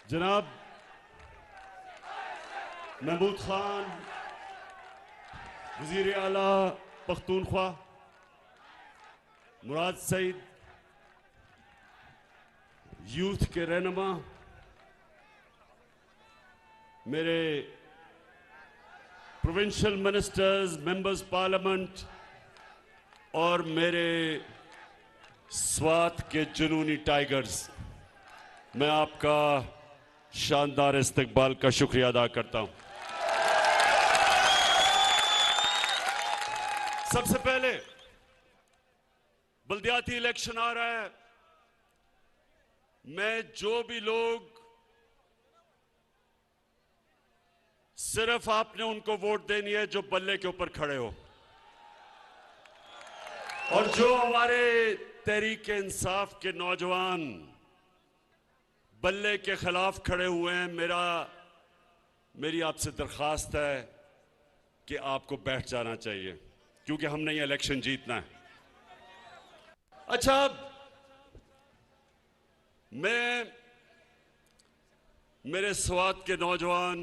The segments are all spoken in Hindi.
जनाब महमूद खान वज़ीर आला पख्तूनख्वा, मुराद सईद यूथ के रहनुमा, मेरे प्रोविंशियल मिनिस्टर्स, मेंबर्स पार्लियामेंट और मेरे स्वात के जुनूनी टाइगर्स, मैं आपका शानदार इस्तकबाल का शुक्रिया अदा करता हूं। सबसे पहले बल्दियाती इलेक्शन आ रहा है। मैं जो भी लोग सिर्फ आपने उनको वोट देनी है जो बल्ले के ऊपर खड़े हो, और जो हमारे तहरीक इंसाफ के नौजवान बल्ले के खिलाफ खड़े हुए हैं, मेरी आपसे दरखास्त है कि आपको बैठ जाना चाहिए, क्योंकि हमने ये इलेक्शन जीतना है। अच्छा, मैं मेरे स्वात के नौजवान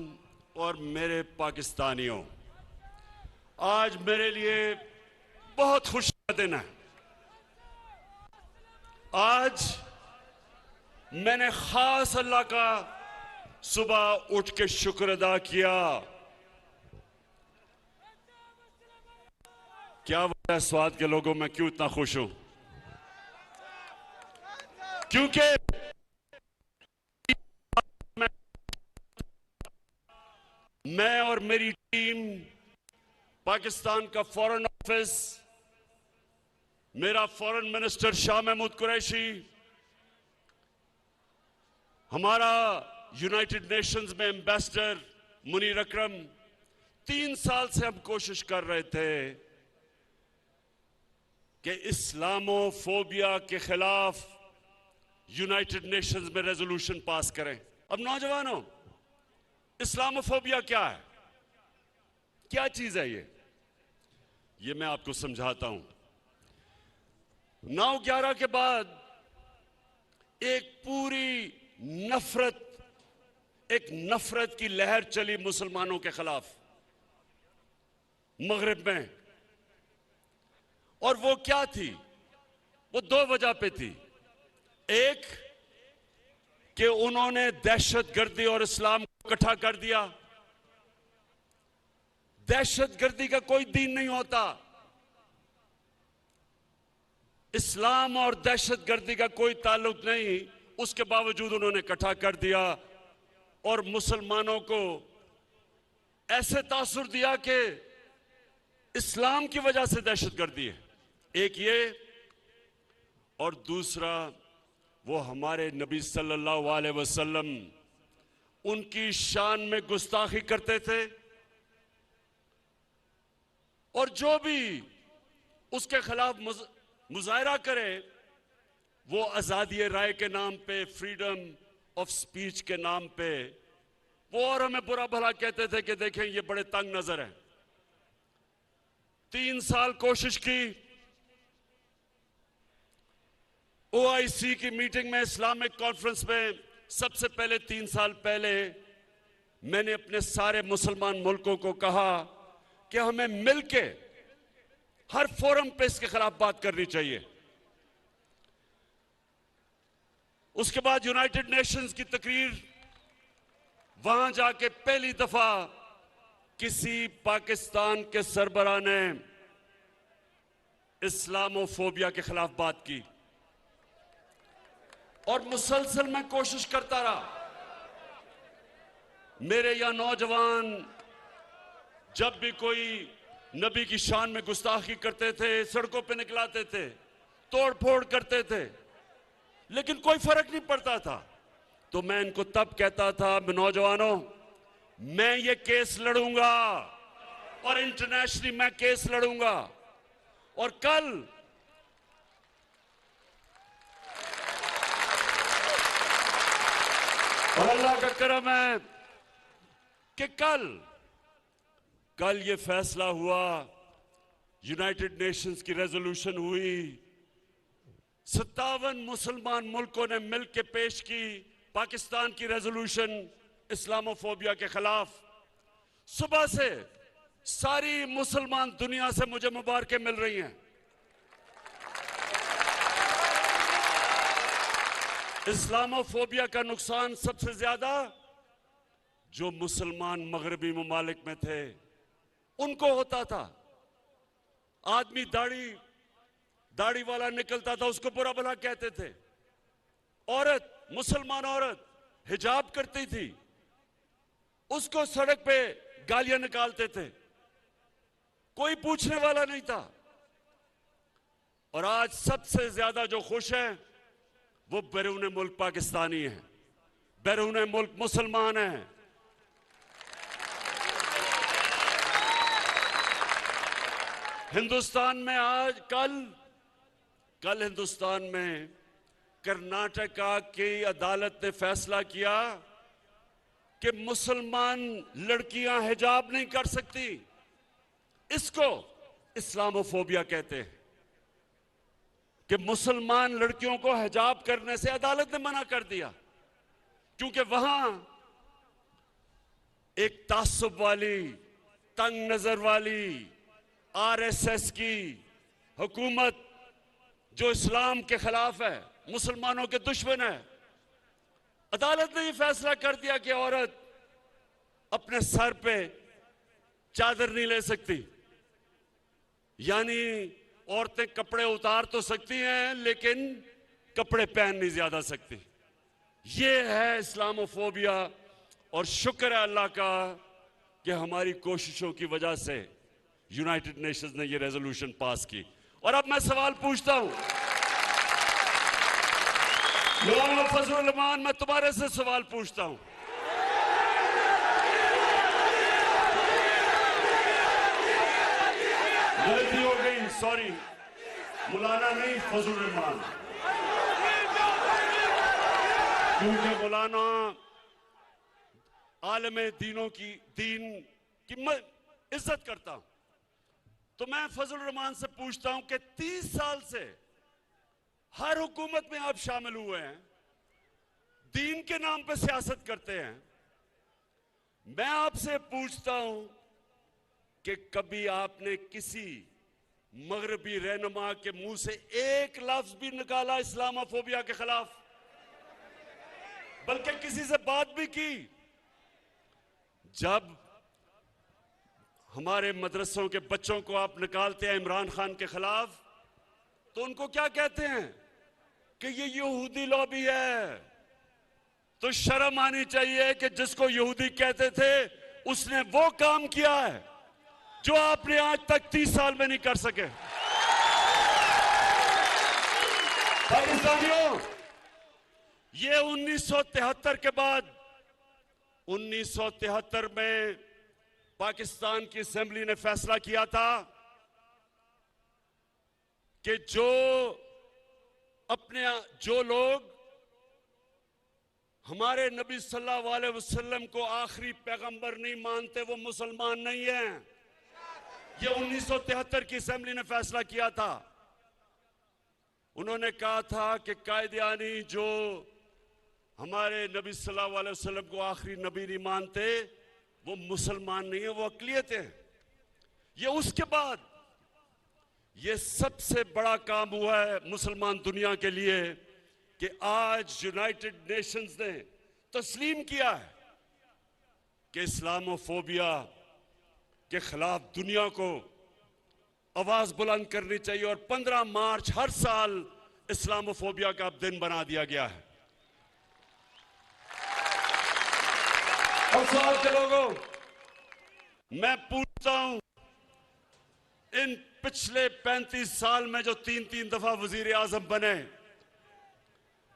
और मेरे पाकिस्तानियों, आज मेरे लिए बहुत खुशी का दिन है। आज मैंने खास अल्लाह का सुबह उठ के शुक्र अदा किया। क्या वजह है स्वात के लोगों में क्यों इतना खुश हूं? क्योंकि मैं और मेरी टीम, पाकिस्तान का फॉरेन ऑफिस, मेरा फॉरेन मिनिस्टर शाह महमूद कुरैशी, हमारा यूनाइटेड नेशंस में एम्बेसडर मुनीर अकरम, 3 साल से हम कोशिश कर रहे थे कि इस्लामोफोबिया के खिलाफ यूनाइटेड नेशंस में रेजोल्यूशन पास करें। अब नौजवानों, इस्लामोफोबिया क्या है? क्या चीज है ये मैं आपको समझाता हूं। 9/11 के बाद एक पूरी नफरत की लहर चली मुसलमानों के खिलाफ मगरिब में, और वो क्या थी? वो 2 वजह पे थी। एक कि उन्होंने दहशतगर्दी और इस्लाम को इकट्ठा कर दिया। दहशतगर्दी का कोई दीन नहीं होता, इस्लाम और दहशतगर्दी का कोई ताल्लुक नहीं, उसके बावजूद उन्होंने इकट्ठा कर दिया और मुसलमानों को ऐसे तासुर दिया कि इस्लाम की वजह से दहशतगर्दी है। एक ये, और दूसरा वो हमारे नबी सल्लल्लाहु अलैहि वसल्लम, उनकी शान में गुस्ताखी करते थे, और जो भी उसके खिलाफ मुजाहरा करे वो आजादी राय के नाम पे, फ्रीडम ऑफ स्पीच के नाम पे, वो और हमें बुरा भला कहते थे कि देखें ये बड़े तंग नजर हैं। 3 साल कोशिश की। OIC की मीटिंग में, इस्लामिक कॉन्फ्रेंस में, सबसे पहले 3 साल पहले मैंने अपने सारे मुसलमान मुल्कों को कहा कि हमें मिलके हर फोरम पे इसके खिलाफ बात करनी चाहिए। उसके बाद यूनाइटेड नेशंस की तकरीर, वहां जाके पहली दफा किसी पाकिस्तान के सरबराह ने इस्लामोफोबिया के खिलाफ बात की, और मुसलसल मैं कोशिश करता रहा। मेरे यहां नौजवान जब भी कोई नबी की शान में गुस्ताखी करते थे, सड़कों पे निकलाते थे, तोड़ फोड़ करते थे, लेकिन कोई फर्क नहीं पड़ता था। तो मैं इनको तब कहता था, नौजवानों, मैं ये केस लड़ूंगा और इंटरनेशनली मैं केस लड़ूंगा, और कल और अल्लाह का करम है कि कल ये फैसला हुआ, यूनाइटेड नेशंस की रेजोल्यूशन हुई, 57 मुसलमान मुल्कों ने मिलकर पेश की पाकिस्तान की रेजोल्यूशन इस्लामोफोबिया के खिलाफ, सुबह से सारी मुसलमान दुनिया से मुझे मुबारकें मिल रही हैं। इस्लामोफोबिया का नुकसान सबसे ज्यादा जो मुसलमान मगरबी ममालिक में थे उनको होता था। आदमी दाढ़ी वाला निकलता था, उसको बुरा भला कहते थे। औरत, मुसलमान औरत हिजाब करती थी, उसको सड़क पे गालियां निकालते थे, कोई पूछने वाला नहीं था। और आज सबसे ज्यादा जो खुश हैं वो बैरून मुल्क पाकिस्तानी हैं, बैरून मुल्क मुसलमान हैं। हिंदुस्तान में आज कल हिंदुस्तान में कर्नाटका की अदालत ने फैसला किया कि मुसलमान लड़कियां हिजाब नहीं कर सकती। इसको इस्लामोफोबिया कहते हैं कि मुसलमान लड़कियों को हिजाब करने से अदालत ने मना कर दिया, क्योंकि वहां एक तासुब वाली, तंग नजर वाली आरएसएस की हुकूमत जो इस्लाम के खिलाफ है, मुसलमानों के दुश्मन है, अदालत ने यह फैसला कर दिया कि औरत अपने सर पे चादर नहीं ले सकती। यानी औरतें कपड़े उतार तो सकती हैं लेकिन कपड़े पहन नहीं ज्यादा सकती। ये है इस्लामोफोबिया। और शुक्र है अल्लाह का कि हमारी कोशिशों की वजह से यूनाइटेड नेशंस ने ये रेजोल्यूशन पास की। और अब मैं सवाल पूछता हूं, फजलुर रहमान, मैं तुम्हारे से सवाल पूछता हूं, गलती हो गई, सॉरी, मौलाना नहीं फजलुर रहमान, क्योंकि मौलाना आलमे दीन की मैं इज्जत करता हूं। तो मैं फजलुर रहमान से पूछता हूं कि 30 साल से हर हुकूमत में आप शामिल हुए हैं, दीन के नाम पे सियासत करते हैं। मैं आपसे पूछता हूं कि कभी आपने किसी मगरबी रहनुमा के मुंह से एक लफ्ज भी निकाला इस्लामोफोबिया के खिलाफ, बल्कि किसी से बात भी की? जब हमारे मदरसों के बच्चों को आप निकालते हैं इमरान खान के खिलाफ, तो उनको क्या कहते हैं कि ये यहूदी लॉबी है। तो शर्म आनी चाहिए कि जिसको यहूदी कहते थे उसने वो काम किया है जो आपने आज तक 30 साल में नहीं कर सके। पाकिस्तानियों, ये 1973 के बाद 1973 में पाकिस्तान की असेंबली ने फैसला किया था कि जो लोग हमारे नबी सल्लल्लाहु अलैहि वसल्लम को आखिरी पैगंबर नहीं मानते वो मुसलमान नहीं हैं। ये 1973 की असेंबली ने फैसला किया था। उन्होंने कहा था कि कायदियानी जो हमारे नबी सल्लल्लाहु अलैहि वसल्लम को आखिरी नबी नहीं मानते वो मुसलमान नहीं है, वो अक़लियत है। ये उसके बाद ये सबसे बड़ा काम हुआ है मुसलमान दुनिया के लिए कि आज यूनाइटेड नेशंस ने तस्लीम किया है कि इस्लामोफोबिया के खिलाफ दुनिया को आवाज बुलंद करनी चाहिए। और 15 मार्च हर साल इस्लामोफोबिया का दिन बना दिया गया है। और साल के लोगों, मैं पूछता हूं, इन पिछले 35 साल में जो 3-3 दफा वजीर आजम बने,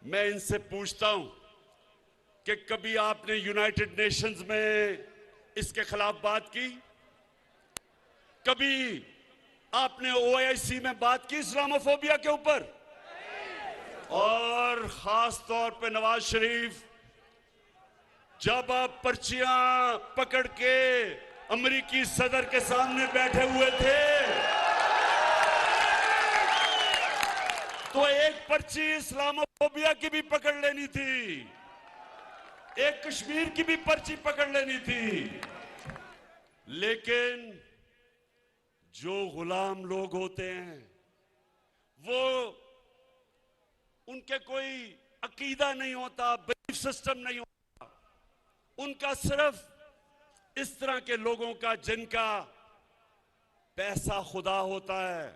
मैं इनसे पूछता हूं कि कभी आपने यूनाइटेड नेशंस में इसके खिलाफ बात की? कभी आपने ओआईसी में बात की इस्लामोफोबिया के ऊपर? और खास तौर पे नवाज शरीफ, जब आप पर्चियां पकड़ के अमेरिकी सदर के सामने बैठे हुए थे तो एक पर्ची इस्लामोफोबिया की भी पकड़ लेनी थी। एक कश्मीर की भी पर्ची पकड़ लेनी थी। लेकिन जो गुलाम लोग होते हैं वो उनके कोई अकीदा नहीं होता, बिलीफ सिस्टम नहीं होता। उनका सिर्फ इस तरह के लोगों का जिनका पैसा खुदा होता है,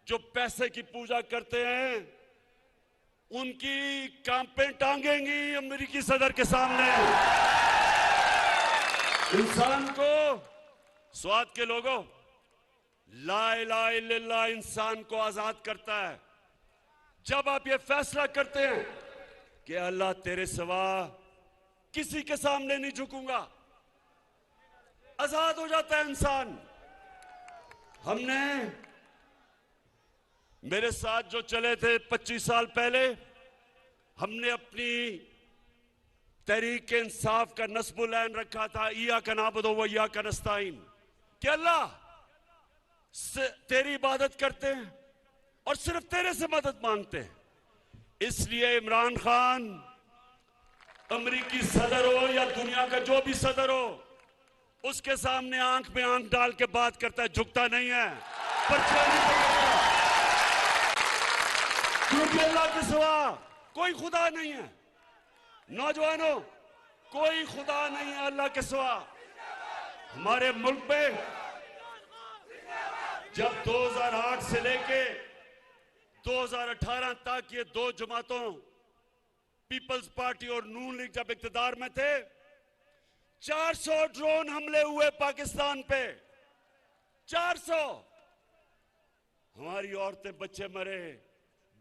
जो पैसे की पूजा करते हैं, उनकी कांपें टांगेंगी अमेरिकी सदर के सामने। इंसान को, स्वाद के लोगों, ला इलाहा इल्लल्लाह इंसान को आजाद करता है। जब आप ये फैसला करते हैं कि अल्लाह तेरे सिवा किसी के सामने नहीं झुकूंगा, आजाद हो जाता है इंसान। हमने, मेरे साथ जो चले थे 25 साल पहले, हमने अपनी तहरीक इंसाफ का नस्बुल ऐन रखा था, इया का नाबुदु व इया का नस्ताईन, कि अल्लाह तेरी इबादत करते हैं और सिर्फ तेरे से मदद मांगते हैं। इसलिए इमरान खान अमेरिकी सदर हो या दुनिया का जो भी सदर हो, उसके सामने आंख में आंख डाल के बात करता है, झुकता नहीं है, पर्चा नहीं पकड़ता, क्योंकि अल्लाह के सिवा कोई खुदा नहीं है। नौजवानों, कोई खुदा नहीं है अल्लाह के सिवा। हमारे मुल्क में जब 2008 से लेके 2018 तक ये दो जमातों, पीपल्स पार्टी और नून लीग जब इक्तदार में थे, 400 ड्रोन हमले हुए पाकिस्तान पे, 400। हमारी औरतें बच्चे मरे,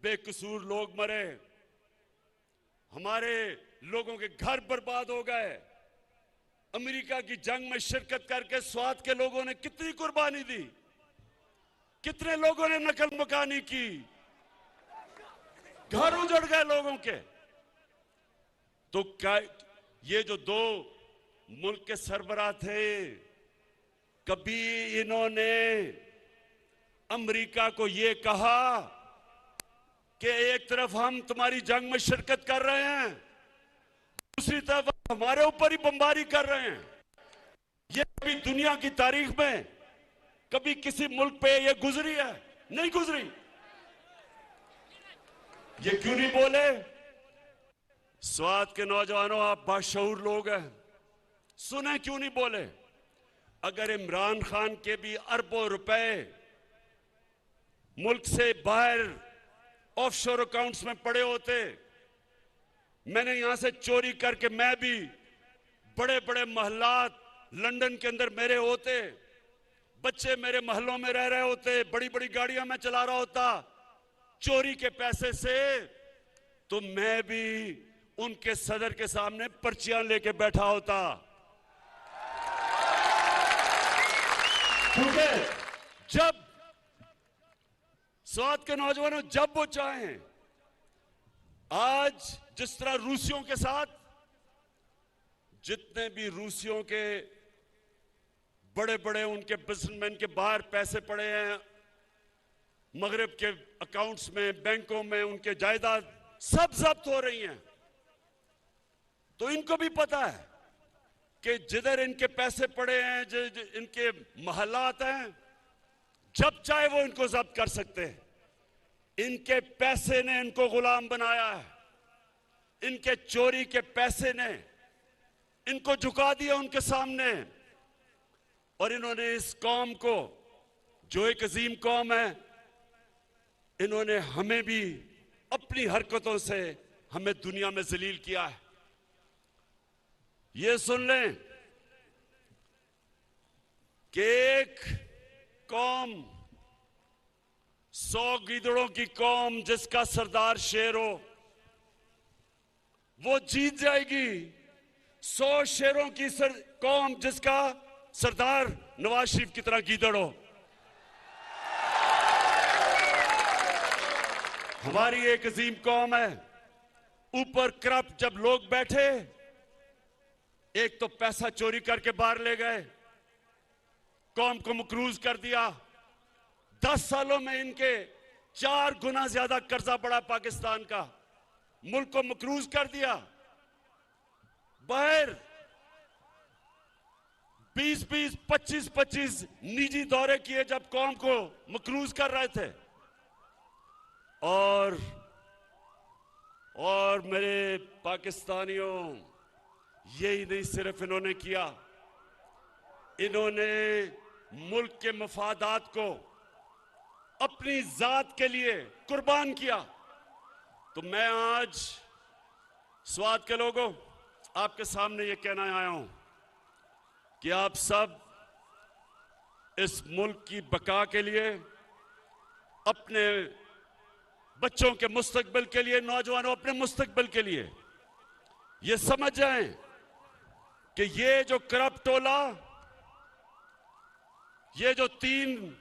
बेकसूर लोग मरे, हमारे लोगों के घर बर्बाद हो गए। अमेरिका की जंग में शिरकत करके स्वात के लोगों ने कितनी कुर्बानी दी, कितने लोगों ने नकल मकानी की, घर उजड़ गए लोगों के। तो क्या ये जो दो मुल्क के सरबराह थे, कभी इन्होंने अमेरिका को ये कहा कि एक तरफ हम तुम्हारी जंग में शिरकत कर रहे हैं, दूसरी तरफ हमारे ऊपर ही बमबारी कर रहे हैं? ये कभी दुनिया की तारीख में कभी किसी मुल्क पे ये गुजरी है? नहीं गुजरी। ये क्यों नहीं बोले? स्वात के नौजवानों, आप बाशऊर लोग हैं, सुने क्यों नहीं बोले? अगर इमरान खान के भी अरबों रुपए मुल्क से बाहर ऑफशोर अकाउंट्स में पड़े होते, मैंने यहां से चोरी करके मैं भी बड़े बड़े महलात लंदन के अंदर मेरे होते, बच्चे मेरे महलों में रह रहे होते, बड़ी बड़ी गाड़ियां मैं चला रहा होता चोरी के पैसे से, तो मैं भी उनके सदर के सामने पर्चियां लेके बैठा होता। क्योंकि जब स्वात के नौजवानों, जब वो चाहें, आज जिस तरह रूसियों के साथ, जितने भी रूसियों के बड़े बड़े उनके बिजनेसमैन के बाहर पैसे पड़े हैं, मगरिब के अकाउंट्स में, बैंकों में, उनके जायदाद सब जब्त हो रही हैं। तो इनको भी पता है कि जिधर इनके पैसे पड़े हैं, इनके महलात हैं, जब चाहे वो इनको जब्त कर सकते हैं। इनके पैसे ने इनको गुलाम बनाया है, इनके चोरी के पैसे ने इनको झुका दिया उनके सामने। और इन्होंने इस कौम को, जो एक अजीम कौम है, इन्होंने हमें भी अपनी हरकतों से हमें दुनिया में जलील किया है। ये सुन लें कि एक कौम, 100 गीदड़ों की कौम जिसका सरदार शेर हो, वो जीत जाएगी 100 शेरों की कौम जिसका सरदार नवाज शरीफ की तरह गीदड़ हो। हमारी एक अजीम कौम है, ऊपर करप्ट जब लोग बैठे, एक तो पैसा चोरी करके बाहर ले गए, कौम को मकरूज कर दिया। 10 सालों में इनके 4 गुना ज्यादा कर्जा बढ़ा पाकिस्तान का, मुल्क को मकरूज कर दिया। बाहर 20-20, 25-25 निजी दौरे किए जब कौम को मकरूज कर रहे थे। और मेरे पाकिस्तानियों, यही नहीं सिर्फ इन्होंने किया, इन्होंने मुल्क के मफादात को अपनी जात के लिए कुर्बान किया। तो मैं आज स्वात के लोगों आपके सामने ये कहना आया हूं कि आप सब इस मुल्क की बका के लिए, अपने बच्चों के मुस्तकबिल के लिए, नौजवानों अपने मुस्तकबिल के लिए ये समझ जाएं कि ये जो करप्ट टोला, ये जो 3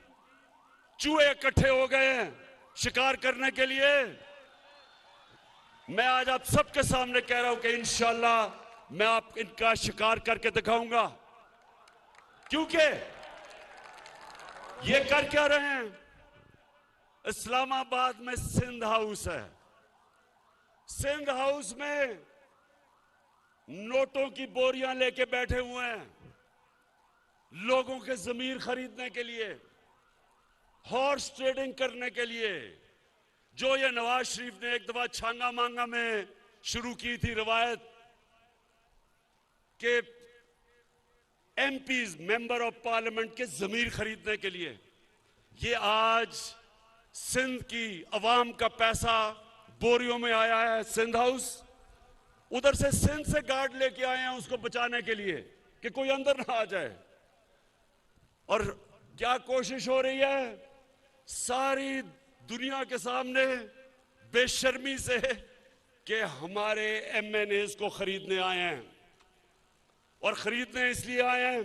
चूहे इकट्ठे हो गए हैं शिकार करने के लिए, मैं आज आप सबके सामने कह रहा हूं कि इंशाअल्लाह मैं आप इनका शिकार करके दिखाऊंगा। क्योंकि ये कर क्या रहे हैं? इस्लामाबाद में सिंध हाउस है। सिंध हाउस में नोटों की बोरियां लेके बैठे हुए हैं लोगों के जमीर खरीदने के लिए, हॉर्स ट्रेडिंग करने के लिए, जो ये नवाज शरीफ ने एक दफा छांगा मांगा में शुरू की थी रवायत के एमपीज, मेंबर ऑफ पार्लियामेंट के जमीर खरीदने के लिए। ये आज सिंध की अवाम का पैसा बोरियों में आया है सिंध हाउस। उधर से सिंध से गार्ड लेके आए हैं उसको बचाने के लिए कि कोई अंदर ना आ जाए। और क्या कोशिश हो रही है? सारी दुनिया के सामने बेशर्मी से कि हमारे एमएनएस को खरीदने आए हैं। और खरीदने इसलिए आए हैं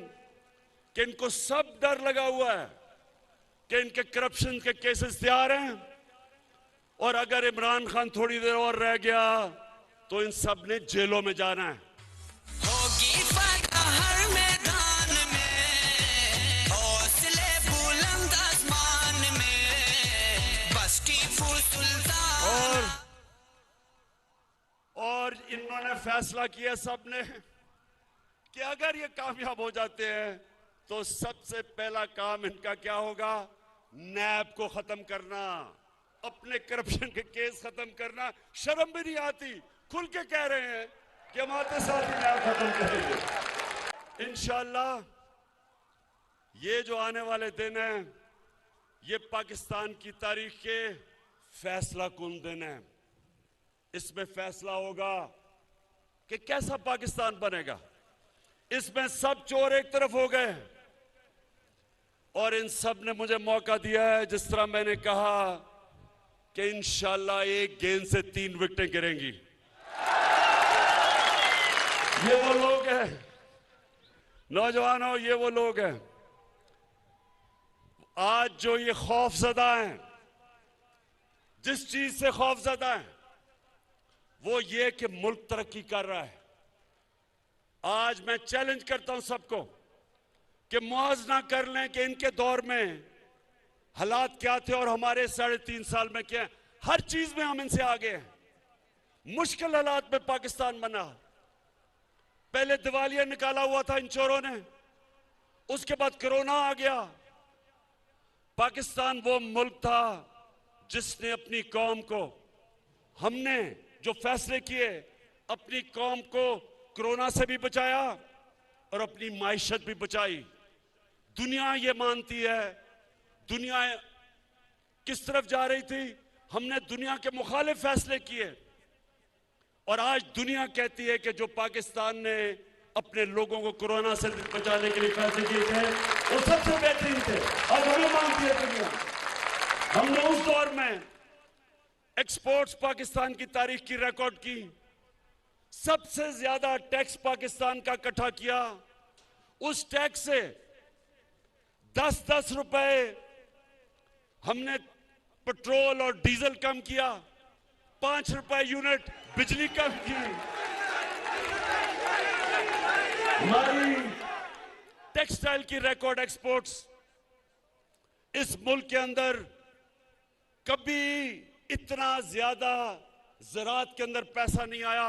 कि इनको सब डर लगा हुआ है कि इनके करप्शन के केसेस तैयार हैं, और अगर इमरान खान थोड़ी देर और रह गया तो इन सब ने जेलों में जाना है। होगी फतह हर मैदान में, हौसले बुलंद आसमान में, बस टीपू सुल्तान। और इन्होंने फैसला किया सबने कि अगर ये कामयाब हो जाते हैं तो सबसे पहला काम इनका क्या होगा? नैब को खत्म करना, अपने करप्शन के केस खत्म करना। शर्म भी नहीं आती, खुल के कह रहे हैं कि हम आते साथ ही नैब खत्म करेंगे। इंशाअल्लाह ये जो आने वाले दिन हैं ये पाकिस्तान की तारीख के फैसला कुन दिन है। इसमें फैसला होगा कि कैसा पाकिस्तान बनेगा। इसमें सब चोर एक तरफ हो गए और इन सब ने मुझे मौका दिया है, जिस तरह मैंने कहा कि इंशाअल्लाह एक गेंद से 3 विकेटें गिरेंगी। ये वो लोग हैं नौजवानों, ये वो लोग हैं आज जो ये खौफजदा हैं, जिस चीज से खौफजदा हैं वो ये कि मुल्क तरक्की कर रहा है। आज मैं चैलेंज करता हूं सबको कि मुआवजा कर लें कि इनके दौर में हालात क्या थे और हमारे 3.5 साल में क्या है। हर चीज में हम इनसे आगे हैं। मुश्किल हालात में पाकिस्तान बना। पहले दिवालिया निकाला हुआ था इन चोरों ने, उसके बाद कोरोना आ गया। पाकिस्तान वो मुल्क था जिसने अपनी कौम को, हमने जो फैसले किए, अपनी कौम को कोरोना से भी बचाया और अपनी माइशत भी बचाई। दुनिया ये मानती है, दुनिया किस तरफ जा रही थी, हमने दुनिया के मुखालिफ फैसले किए और आज दुनिया कहती है कि जो पाकिस्तान ने अपने लोगों को कोरोना से बचाने के लिए फैसले किए थे वो सबसे बेहतरीन थे। अब हमें मानती है दुनिया। हमने उस दौर में एक्सपोर्ट्स पाकिस्तान की तारीख की रिकॉर्ड की, सबसे ज्यादा टैक्स पाकिस्तान का इकट्ठा किया। उस टैक्स से 10-10 रुपए हमने पेट्रोल और डीजल कम किया, 5 रुपए यूनिट बिजली कम की। हमारी टेक्सटाइल की रिकॉर्ड एक्सपोर्ट्स, इस मुल्क के अंदर कभी इतना ज्यादा ज़राअत के अंदर पैसा नहीं आया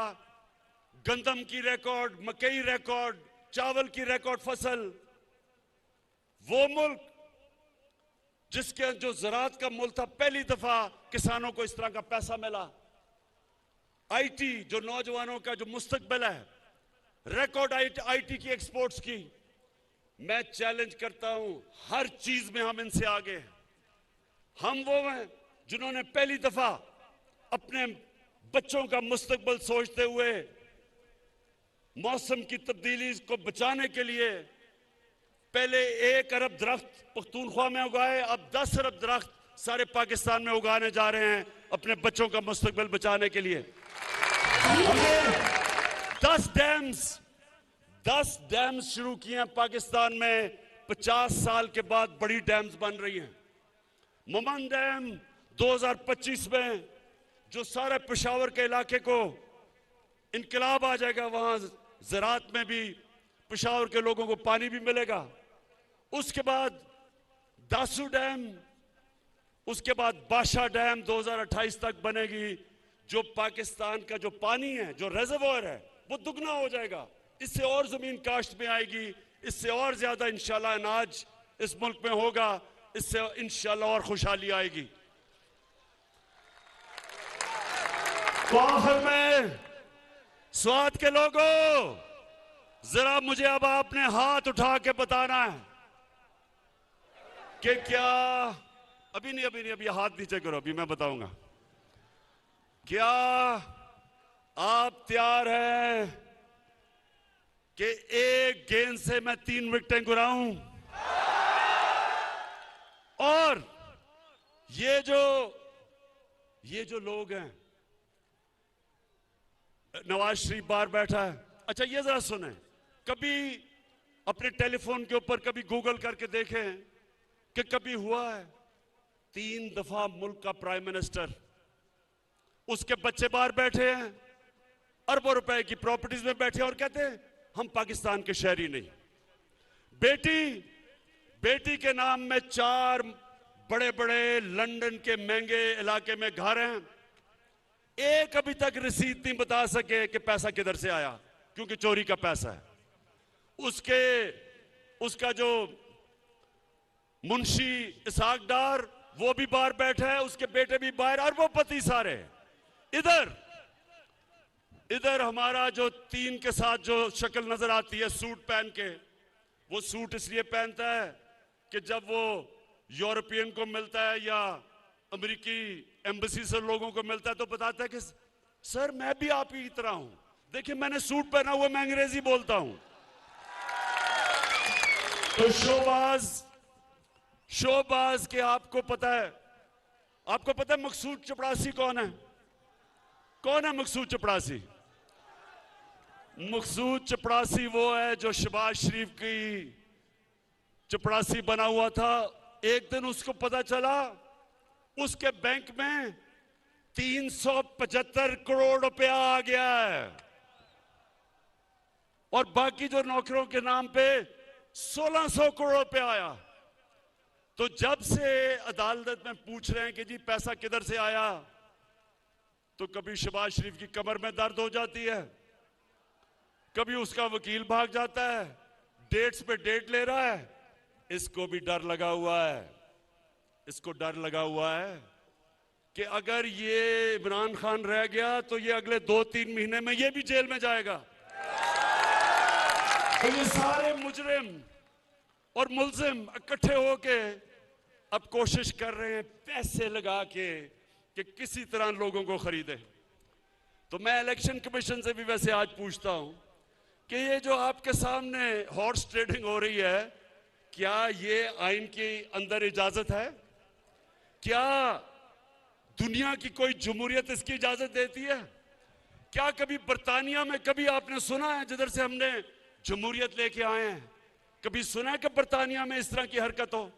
गंदम की रिकॉर्ड, मकई रिकॉर्ड, चावल की रिकॉर्ड फसल। वो मुल्क जिसके जो ज़राअत का मुल्क था, पहली दफा किसानों को इस तरह का पैसा मिला। आईटी, जो नौजवानों का जो मुस्तकबिल है, रिकॉर्ड आईटी की एक्सपोर्ट्स की। मैं चैलेंज करता हूं, हर चीज में हम इनसे आगे हैं। हम वो हैं जिन्होंने पहली दफा अपने बच्चों का मुस्तकबिल सोचते हुए मौसम की तब्दीली को बचाने के लिए पहले 1 अरब दरख्त पख्तूनख्वा में उगाए, अब 10 अरब दरख्त सारे पाकिस्तान में उगाने जा रहे हैं अपने बच्चों का मुस्तकबिल बचाने के लिए। हमने 10 डैम्स शुरू किए हैं पाकिस्तान में। 50 साल के बाद बड़ी डैम्स बन रही हैं। ममन डैम 2025 में, जो सारे पेशावर के इलाके को इनकलाब आ जाएगा, वहां ज़राअत में भी पेशावर के लोगों को पानी भी मिलेगा। उसके बाद दासू डैम, उसके बाद बादशाह डैम 2028 तक बनेगी। जो पाकिस्तान का जो पानी है, जो रिजर्वोयर है, वो दुगना हो जाएगा। इससे और जमीन काश्त में आएगी, इससे और ज्यादा इंशाल्लाह अनाज इस मुल्क में होगा, इससे इंशाल्लाह और खुशहाली आएगी। तो आखिर में स्वात के लोगों, जरा मुझे अब आपने हाथ उठा के बताना है कि क्या, अभी हाथ नीचे करो, अभी मैं बताऊंगा। क्या आप तैयार हैं कि एक गेंद से मैं 3 विकेटें गिराऊं? और ये जो लोग हैं, नवाज शरीफ बाहर बैठा है। अच्छा, ये जरा सुने, कभी अपने टेलीफोन के ऊपर कभी गूगल करके देखें कि कभी हुआ है 3 दफा मुल्क का प्राइम मिनिस्टर, उसके बच्चे बाहर बैठे हैं, अरबों रुपए की प्रॉपर्टीज में बैठे और कहते हैं हम पाकिस्तान के शहरी नहीं। बेटी के नाम में 4 बड़े बड़े लंदन के महंगे इलाके में घर हैं। एक अभी तक रसीद नहीं बता सके कि पैसा किधर से आया, क्योंकि चोरी का पैसा है। उसका जो मुंशी इसाक डार, वो भी बाहर बैठा है, उसके बेटे भी बाहर, अरबोपति सारे। इधर हमारा जो 3 के साथ जो शक्ल नजर आती है सूट पहन के, वो सूट इसलिए पहनता है कि जब वो यूरोपियन को मिलता है या अमेरिकी एम्बेसी से लोगों को मिलता है तो बताता है कि सर मैं भी आप ही की तरह हूं, देखिए मैंने सूट पहना हुआ, मैं अंग्रेजी बोलता हूं। तो शोबाज के आपको पता है मकसूद चपड़ासी कौन है? कौन है मकसूद चपड़ासी? मकसूद चपड़ासी वो है जो शहबाज शरीफ की चपड़ासी बना हुआ था। एक दिन उसको पता चला उसके बैंक में 375 करोड़ रुपया आ गया है और बाकी जो नौकरों के नाम पे 1600 करोड़ रुपया आया। तो जब से अदालत में पूछ रहे हैं कि जी पैसा किधर से आया, तो कभी शहबाज शरीफ की कमर में दर्द हो जाती है, कभी उसका वकील भाग जाता है, डेट्स पे डेट ले रहा है। इसको भी डर लगा हुआ है कि अगर ये इमरान खान रह गया तो ये अगले 2-3 महीने में ये भी जेल में जाएगा। तो ये सारे मुजरिम और मुल्जिम इकट्ठे होके अब कोशिश कर रहे हैं पैसे लगा के कि किसी तरह लोगों को खरीदे। तो मैं इलेक्शन कमीशन से भी वैसे आज पूछता हूं कि ये जो आपके सामने हॉर्स ट्रेडिंग हो रही है, क्या ये आइन के अंदर इजाजत है? क्या दुनिया की कोई जमहूरियत इसकी इजाजत देती है? क्या कभी बर्तानिया में कभी आपने सुना है, जिधर से हमने जमहूरियत लेके आए हैं, कभी सुना है कि बर्तानिया में इस तरह की हरकत हो?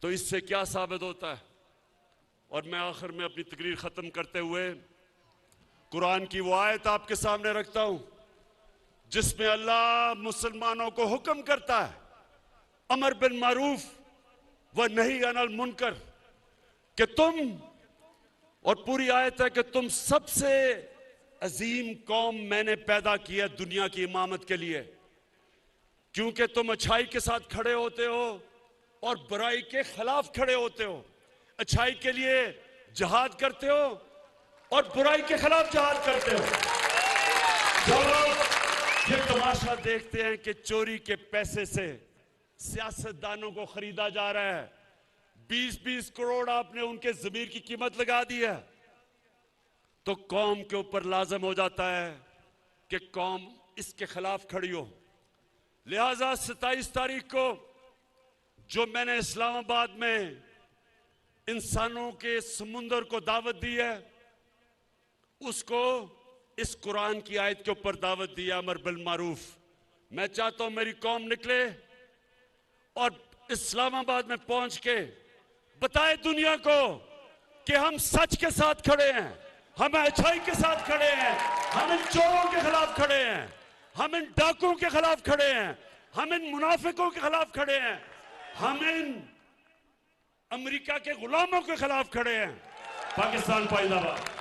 तो इससे क्या साबित होता है? और मैं आखिर में अपनी तकरीर खत्म करते हुए कुरान की वो आयत आपके सामने रखता हूं जिसमें अल्लाह मुसलमानों को हुक्म करता है अमर बिन मारूफ व नही अनिल मुनकर कि तुम, और पूरी आयत है कि तुम सबसे अजीम कौम मैंने पैदा की है दुनिया की इमामत के लिए, क्योंकि तुम अच्छाई के साथ खड़े होते हो और बुराई के खिलाफ खड़े होते हो, अच्छाई के लिए जिहाद करते हो और बुराई के खिलाफ जिहाद करते हो। जो लोग ये तमाशा देखते हैं कि चोरी के पैसे से सियासतदानों को खरीदा जा रहा है, 20-20 करोड़ आपने उनके ज़मीर की कीमत लगा दी है, तो कौम के ऊपर लाजम हो जाता है कि कौम इसके खिलाफ खड़ी हो। लिहाजा 27 तारीख को जो मैंने इस्लामाबाद में इंसानों के समुंदर को दावत दी है, उसको इस कुरान की आयत के ऊपर दावत दी है, अमर बिल मारूफ। मैं चाहता हूं मेरी कौम निकले और इस्लामाबाद में पहुंच के बताए दुनिया को कि हम सच के साथ खड़े हैं, हम अच्छाई के साथ खड़े हैं, हम इन चोरों के खिलाफ खड़े हैं, हम इन डाकुओं के खिलाफ खड़े हैं, हम इन मुनाफिकों के खिलाफ खड़े हैं, हम इन अमेरिका के गुलामों के खिलाफ खड़े हैं। पाकिस्तान जिंदाबाद।